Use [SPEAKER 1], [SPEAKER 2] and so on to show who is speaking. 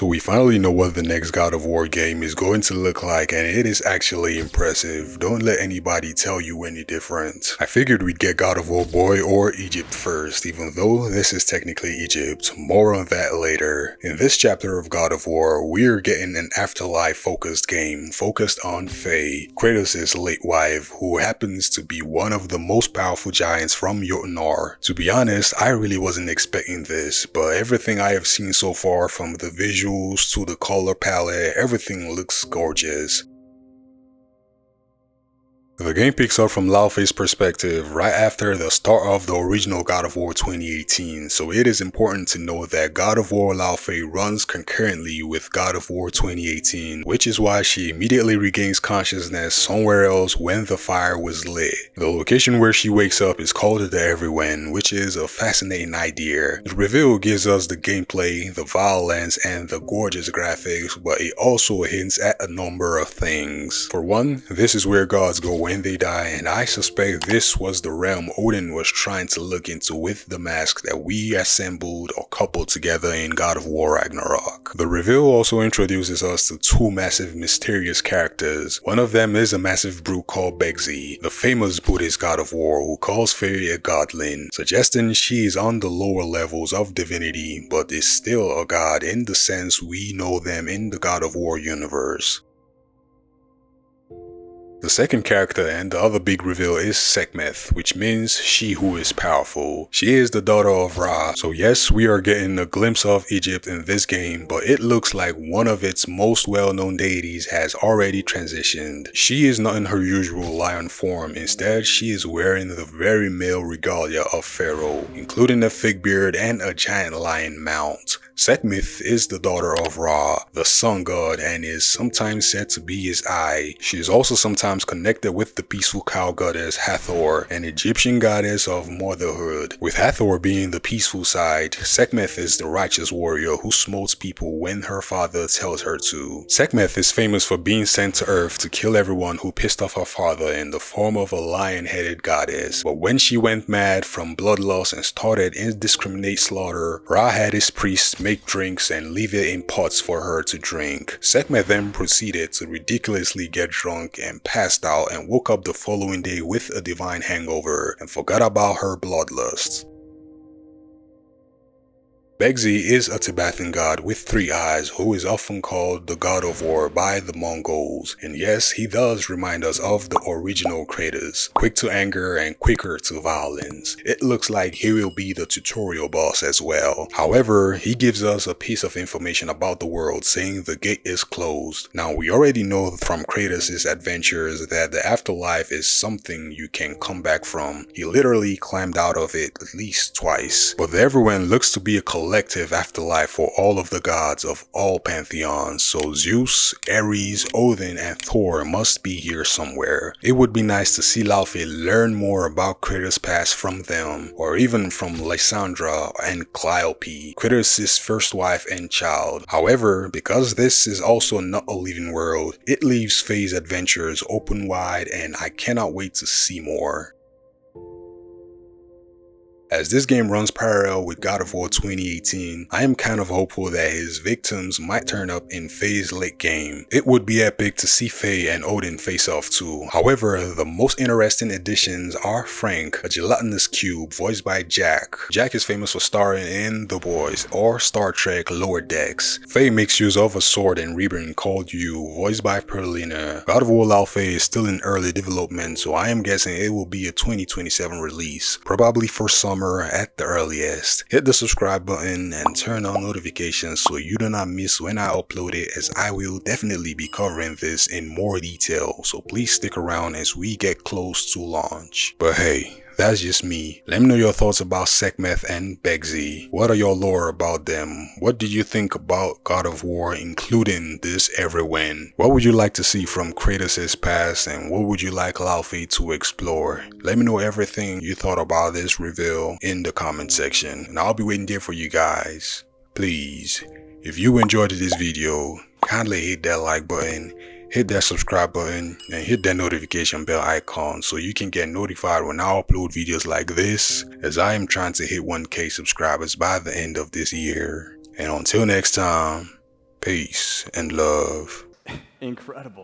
[SPEAKER 1] So we finally know what the next God of War game is going to look like, and it is actually impressive. Don't let anybody tell you any different. I figured we'd get God of War Boy or Egypt first, even though this is technically Egypt. More on that later. In this chapter of God of War, we're getting an afterlife focused game focused on Faye, Kratos' late wife, who happens to be one of the most powerful giants from Jotunheim. To be honest, I really wasn't expecting this, but everything I have seen so far, from the visuals to the color palette, everything looks gorgeous. The game picks up from Laufey's perspective right after the start of the original God of War 2018, so it is important to know that God of War Laufey runs concurrently with God of War 2018, which is why she immediately regains consciousness somewhere else when the fire was lit. The location where she wakes up is called the Everywhen, which is a fascinating idea. The reveal gives us the gameplay, the violence, and the gorgeous graphics, but it also hints at a number of things. For one, this is where gods go when they die, and I suspect this was the realm Odin was trying to look into with the mask that we assembled or coupled together in God of War Ragnarok. The reveal also introduces us to two massive mysterious characters. One of them is a massive brute called Begtse, the famous Buddhist God of War who calls Faye a godling, suggesting she is on the lower levels of divinity but is still a god in the sense we know them in the God of War universe. The second character and the other big reveal is Sekhmet, which means she who is powerful. She is the daughter of Ra, so yes, we are getting a glimpse of Egypt in this game, but it looks like one of its most well-known deities has already transitioned. She is not in her usual lion form, instead she is wearing the very male regalia of Pharaoh, including a fig beard and a giant lion mount. Sekhmet is the daughter of Ra, the sun god, and is sometimes said to be his eye. She is also sometimes connected with the peaceful cow goddess Hathor, an Egyptian goddess of motherhood. With Hathor being the peaceful side, Sekhmet is the righteous warrior who smotes people when her father tells her to. Sekhmet is famous for being sent to Earth to kill everyone who pissed off her father in the form of a lion-headed goddess, but when she went mad from bloodlust and started indiscriminate slaughter, Ra had his priests make drinks and leave it in pots for her to drink. Sekhmet then proceeded to ridiculously get drunk and passed out and woke up the following day with a divine hangover and forgot about her bloodlust. Begtse is a Tibetan god with 3 eyes who is often called the God of War by the Mongols, and yes, he does remind us of the original Kratos, quick to anger and quicker to violence. It looks like he will be the tutorial boss as well. However, he gives us a piece of information about the world saying the gate is closed. Now, we already know from Kratos' adventures that the afterlife is something you can come back from. He literally climbed out of it at least twice, but the Everywhen looks to be a collective afterlife for all of the gods of all pantheons, so Zeus, Ares, Odin, and Thor must be here somewhere. It would be nice to see Laufey learn more about Kratos' past from them, or even from Lysandra and Calliope, Kratos' first wife and child. However, because this is also not a living world, it leaves Faye's adventures open wide, and I cannot wait to see more. As this game runs parallel with God of War 2018, I am kind of hopeful that his victims might turn up in Faye's late game. It would be epic to see Faye and Odin face off too. However, the most interesting additions are Frank, a gelatinous cube voiced by Jack. Jack is famous for starring in The Boys or Star Trek Lower Decks. Faye makes use of a sword and ribbon called You, voiced by Perlina. God of War Laufey is still in early development, so I am guessing it will be a 2027 release, probably for summer at the earliest. Hit the subscribe button and turn on notifications so you do not miss when I upload it, as I will definitely be covering this in more detail, so please stick around as we get close to launch. But hey, that's just me. Let me know your thoughts about Sekhmet and Begtse. What are your lore about them? What did you think about God of War, including this Everywhen? What would you like to see from Kratos' past, and what would you like Laufey to explore? Let me know everything you thought about this reveal in the comment section, and I'll be waiting there for you guys. Please, if you enjoyed this video, kindly hit that like button, hit that subscribe button, and hit that notification bell icon so you can get notified when I upload videos like this, as I am trying to hit 1K subscribers by the end of this year. And until next time, Peace and love.
[SPEAKER 2] Incredible.